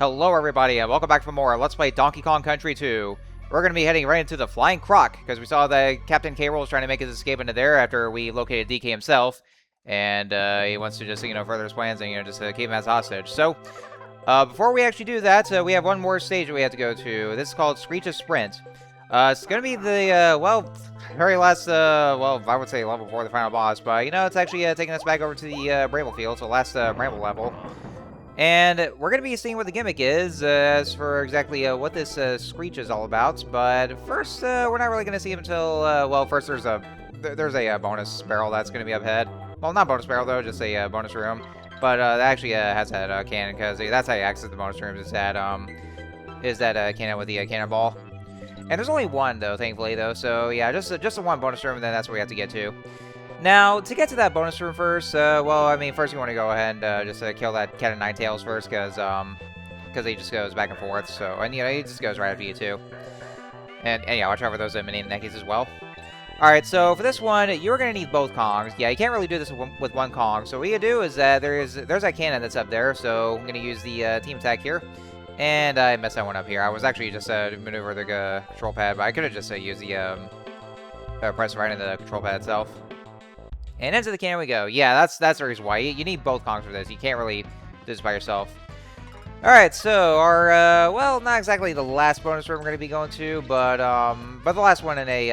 Hello everybody and welcome back for more Let's Play Donkey Kong Country 2. We're going to be heading right into the Flying Krock, because we saw that Kaptain K was trying to make his escape into there after we located DK himself. And he wants to just, further his plans and, just keep him as hostage. So, before we actually do that, we have one more stage that we have to go to. This is called Screech's Sprint. It's going to be the, very last, I would say level 4, the final boss. But, it's actually taking us back over to the Bramble Field, so last Bramble level. And we're going to be seeing what the gimmick is, as for exactly what this Screech is all about. But first, we're not really going to see him until, first there's a bonus barrel that's going to be up ahead. Well, not bonus barrel, though, just a bonus room. But that actually has that cannon, because that's how you access the bonus rooms, is that cannon with the cannonball. And there's only one, though, thankfully, though. So, yeah, just the one bonus room, and then that's what we have to get to. Now, to get to that bonus room first, first you want to go ahead and just kill that cat of nine tails first, because he just goes back and forth, so, and, he just goes right after you, too. And yeah, watch out for those mini neckies as well. Alright, so for this one, you're going to need both Kongs. Yeah, you can't really do this with one Kong, so what you do is that there's that cannon that's up there, so I'm going to use the team attack here. And I messed that one up here. I was actually just maneuver the control pad, but I could have just used the press right into the control pad itself. And into the cannon we go. Yeah, that's the reason why. You need both Kongs for this. You can't really do this by yourself. Alright, so our, not exactly the last bonus room we're going to be going to, but the last one in a,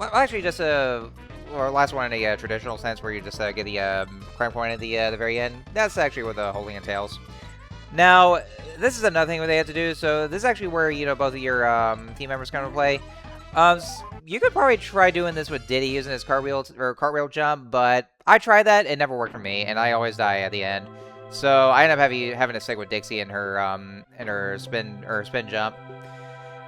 actually just or last one in a traditional sense where you just get the crime point at the very end. That's actually what the holding entails. Now, this is another thing that they have to do. So this is actually where, both of your team members come to play. You could probably try doing this with Diddy using his cartwheel jump, but I tried that. It never worked for me, and I always die at the end. So I end up having to stick with Dixie and her spin jump.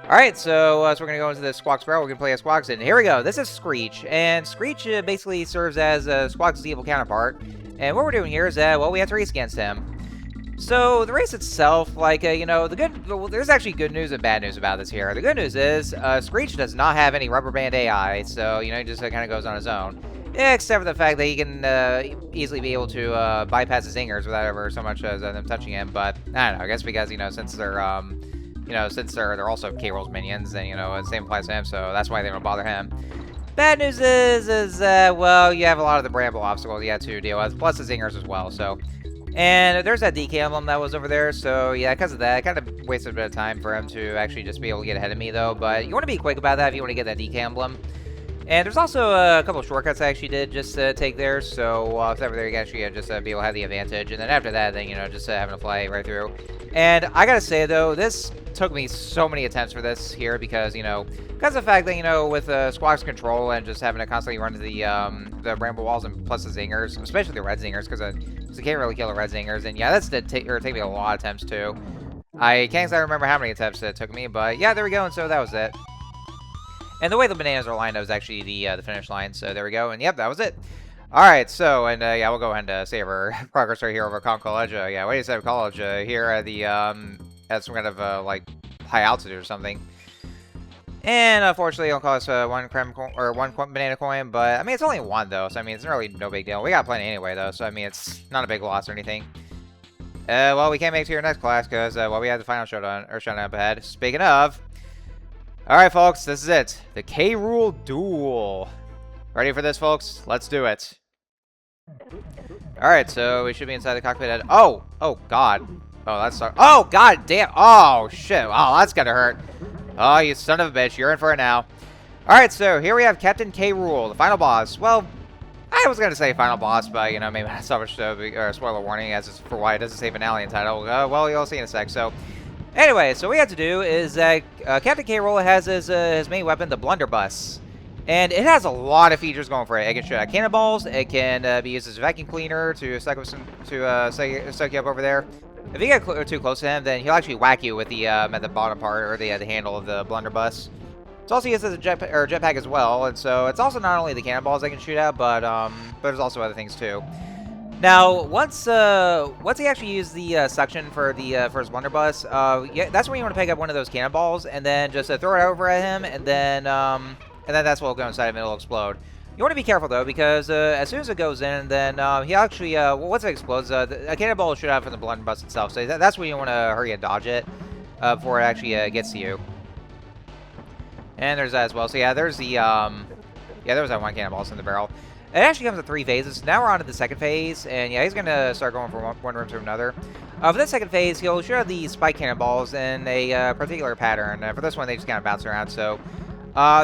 All right, so we're gonna go into the Squawk's barrel. We're gonna play as Squawks, and here we go. This is Screech, and Screech basically serves as Squawk's evil counterpart. And what we're doing here is that we have to race against him. So, the race itself, there's actually good news and bad news about this here. The good news is, Screech does not have any rubber band AI, so, he just kind of goes on his own. Except for the fact that he can easily be able to bypass the zingers without ever so much as them touching him, but, I don't know, I guess because, since they're also K-Rool's minions, and, the same applies to him, so that's why they don't bother him. Bad news is you have a lot of the Bramble obstacles you have to deal with, plus the zingers as well, so... And there's that DK emblem that was over there, so yeah, because of that, I kind of wasted a bit of time for him to actually just be able to get ahead of me, though. But you want to be quick about that if you want to get that DK emblem. And there's also a couple of shortcuts I actually did just take there, so if ever there, you can actually just be able to have the advantage. And then after that, then, just having to fly right through. And I gotta say, though, this took me so many attempts for this here because, because of the fact that, with Squawk's control and just having to constantly run to the Bramble walls and plus the zingers, especially the red zingers, because you can't really kill the red zingers. And yeah, that's did take me a lot of attempts too. I can't exactly remember how many attempts it took me, but yeah, there we go. And so that was it. And the way the bananas are lined up is actually the finish line. So there we go. And yep, that was it. All right, so, and yeah, we'll go ahead and save our progress right here over Kong College. Yeah, 87 College here at the, at some kind of, high altitude or something. And unfortunately, it'll cost one banana coin, but, it's only one, though, so, it's really no big deal. We got plenty anyway, though, so, it's not a big loss or anything. We can't make it to your next class, because, we have the final showdown up ahead. Speaking of, alright, folks, this is it. The K. Rool Duel. Ready for this, folks? Let's do it. Alright, so we should be inside the cockpit. Oh, God. Oh, that's... Oh, God damn. Oh, shit. Oh, that's gonna hurt. Oh, you son of a bitch. You're in for it now. Alright, so here we have Kaptain K. Rool, the final boss. Well, I was gonna say final boss, but, maybe not so much spoiler warning as for why it doesn't say finale in title. Well, you'll see in a sec. So, anyway, so what we have to do is that Kaptain K. Rool has his main weapon, the blunderbuss. And it has a lot of features going for it. It can shoot out cannonballs. It can be used as a vacuum cleaner to suck you up over there. If you get too close to him, then he'll actually whack you with the at the bottom part or the handle of the blunderbuss. It's also used as a jetpack as well, and so it's also not only the cannonballs they can shoot out, but there's also other things too. Now, once he actually used the suction for his blunderbuss, yeah, that's when you want to pick up one of those cannonballs and then just throw it over at him, and then that's what will go inside of him. It'll explode. You want to be careful though, because as soon as it goes in, then he actually, well, once it explodes, a cannonball will shoot out from the blunderbuss itself. So that's when you want to hurry and dodge it before it actually gets to you. And there's that as well. So yeah, there's the yeah, there was that one cannonball in the barrel. It actually comes in 3 phases. Now we're on to the second phase, and yeah, he's gonna start going from one room to another. For this second phase, he'll shoot out these spike cannonballs in a particular pattern. For this one, they just kind of bounce around. So.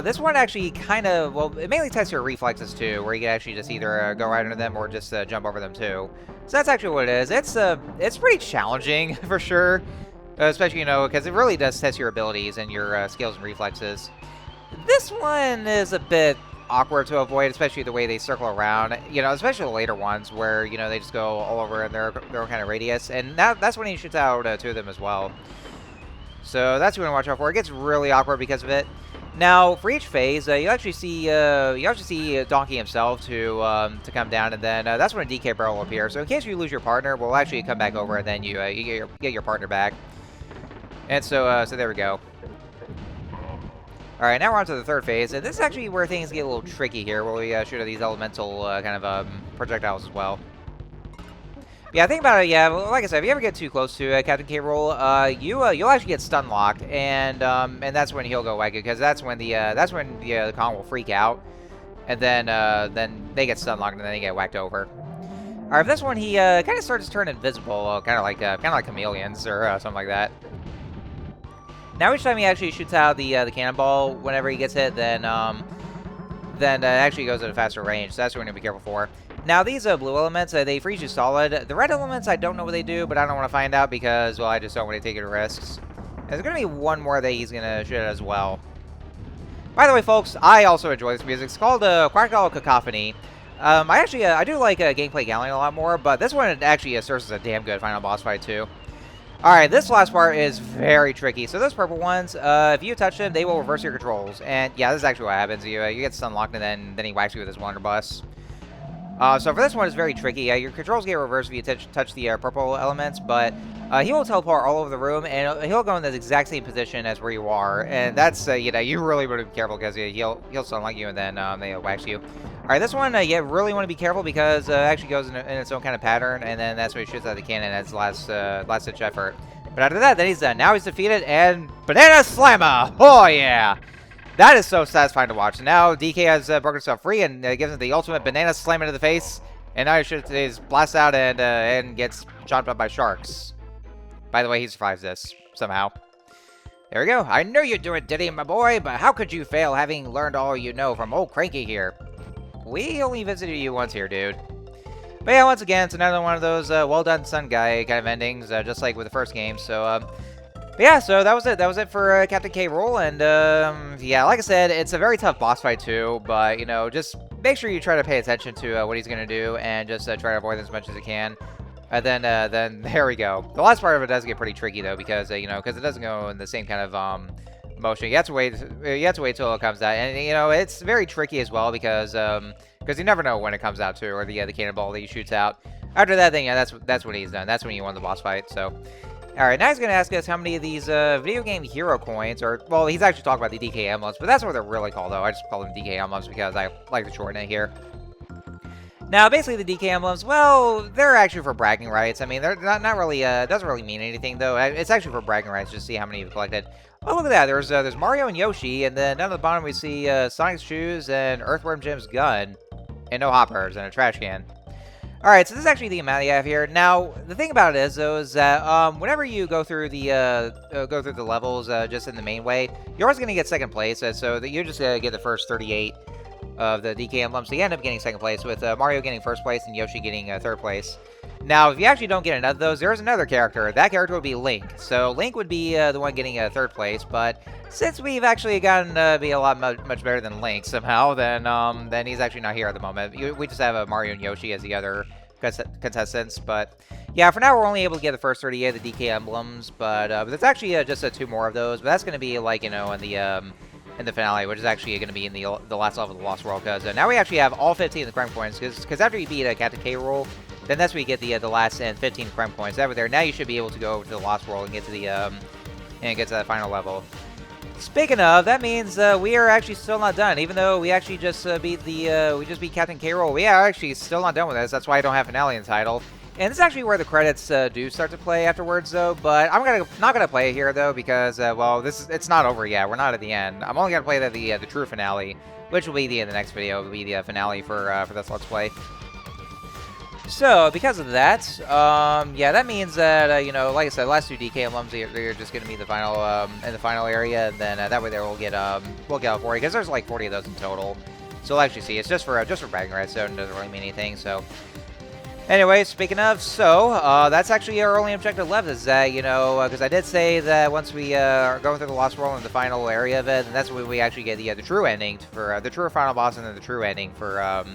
This one actually kind of, well, it mainly tests your reflexes too, where you can actually just either go right under them or just jump over them too. So that's actually what it is. It's pretty challenging for sure, especially, you know, because it really does test your abilities and your skills and reflexes. This one is a bit awkward to avoid, especially the way they circle around, you know, especially the later ones where, you know, they just go all over in their own kind of radius, and that's when he shoots out 2 of them as well. So that's what you want to watch out for. It gets really awkward because of it. Now, for each phase, you actually see Donkey himself to come down, and then that's when a DK barrel will appear. So in case you lose your partner, we'll actually come back over, and then you get your partner back. And so so there we go. All right, now we're on to the third phase, and this is actually where things get a little tricky here, where we shoot at these elemental kind of projectiles as well. Yeah, think about it. Yeah, like I said, if you ever get too close to Kaptain K. Rool, you'll actually get stun locked, and that's when he'll go wacky, because that's when the Kong will freak out, and then they get stun locked and then they get whacked over. All right, for this one, he kind of starts to turn invisible, kind of like chameleons or something like that. Now each time he actually shoots out the cannonball, whenever he gets hit, then it actually goes at a faster range. So that's what we need to be careful for. Now, these blue elements, they freeze you solid. The red elements, I don't know what they do, but I don't want to find out because, well, I just don't want to take any risks. And there's going to be one more that he's going to shoot at as well. By the way, folks, I also enjoy this music. It's called Quackdoll Cacophony. I do like Gameplay Galleon a lot more, but this one actually serves as a damn good final boss fight, too. Alright, this last part is very tricky. So those purple ones, if you touch them, they will reverse your controls. And yeah, this is actually what happens. You get stun locked, and then he whacks you with his blunderbuss. So for this one, it's very tricky. Your controls get reversed if you touch the purple elements, but he will teleport all over the room, and he'll go in the exact same position as where you are. And that's, you know, you really want to be careful because he'll stun lock you, and then they'll wax you. All right, this one, you really want to be careful because it actually goes in its own kind of pattern, and then that's when he shoots out the cannon as last-ditch effort. But after that, then he's done. Now he's defeated, and Banana Slammer! Oh, yeah! That is so satisfying to watch. Now DK has broken himself free and gives him the ultimate banana slam into the face. And now he shoots blasts out and gets chopped up by sharks. By the way, he survives this somehow. There we go. I knew you'd do it, Diddy, my boy, but how could you fail having learned all you know from old Cranky here? We only visited you once here, dude. But yeah, once again, it's another one of those well done, son guy kind of endings, just like with the first game. So, but yeah, so that was it. That was it for Kaptain K. Rool, and yeah, like I said, it's a very tough boss fight too. But you know, just make sure you try to pay attention to what he's gonna do, and just try to avoid them as much as you can. And then there we go. The last part of it does get pretty tricky though, because you know, because it doesn't go in the same kind of motion. You have to wait. You have to wait till it comes out, and you know, it's very tricky as well because you never know when it comes out to, or the cannonball that he shoots out. After that, then yeah, that's when he's done. That's when you won the boss fight. So. Alright, now he's going to ask us how many of these video game hero coins, or, well, he's actually talking about the DK emblems, but that's what they're really called, though. I just call them DK emblems because I like to shorten it here. Now, basically, the DK emblems, well, they're actually for bragging rights. I mean, they're not really, doesn't really mean anything, though. It's actually for bragging rights, just to see how many you've collected. Oh, look at that. There's Mario and Yoshi, and then down at the bottom we see Sonic's shoes and Earthworm Jim's gun, and no hoppers, and a trash can. Alright, so this is actually the amount you have here. Now, the thing about it is, though, is that whenever you go through the levels just in the main way, you're always going to get second place, so that you just get the first 38 of the DK emblems. So you end up getting second place, with Mario getting first place and Yoshi getting third place. Now, if you actually don't get enough of those, there's another character. That character would be Link. So Link would be the one getting third place, but since we've actually gotten to be a lot much better than Link somehow, then he's actually not here at the moment. We just have Mario and Yoshi as the other contestants, but yeah, for now we're only able to get the first 38 of the DK emblems, but there's actually just 2 more of those, but that's going to be like, you know, in the finale, which is actually going to be in the last level of the Lost World, because now we actually have all 15 of the crime coins, because after you beat Kaptain K. Rool, then that's where you get the last 15 crime coins. Over there, now you should be able to go over to the Lost World and get to the and get to that final level. Speaking of, that means we are actually still not done. Even though we actually just beat Kaptain K. Rool, we are actually still not done with this. That's why I don't have finale in the title. And this is actually where the credits do start to play afterwards, though. But I'm not gonna play it here though because well, it's not over yet. We're not at the end. I'm only gonna play the true finale, which will be the next video. Will be the finale for this Let's Play. So, because of that, yeah, that means that, you know, like I said, the last two DK alums, they're just going to be the final, in the final area, and then that way there we'll get out 40, because there's like 40 of those in total. So we'll actually see. It's just for bragging rights, so it doesn't really mean anything, so. Anyway, speaking of, so, that's actually our only objective left, is that, you know, because I did say that once we are going through the Lost World in the final area of it, and that's when we actually get the true ending for, the true final boss, and then the true ending for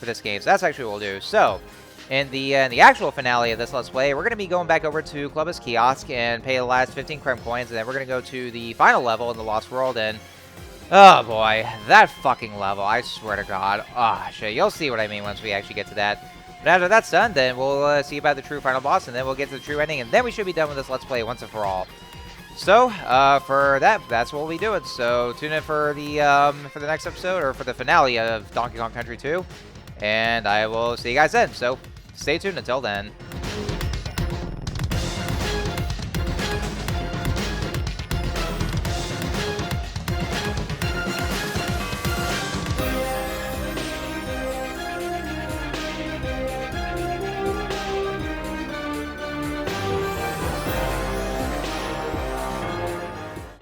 this game. So that's actually what we'll do. So, in the actual finale of this Let's Play, we're going to be going back over to Club's Kiosk and pay the last 15 Creme Coins, and then we're going to go to the final level in the Lost World, and oh boy, that fucking level, I swear to God. Ah, shit, you'll see what I mean once we actually get to that. But after that's done, then we'll see about the true final boss, and then we'll get to the true ending, and then we should be done with this Let's Play once and for all. So, for that's what we'll be doing. So, tune in for the next episode, or for the finale of Donkey Kong Country 2, and I will see you guys then. So, stay tuned until then.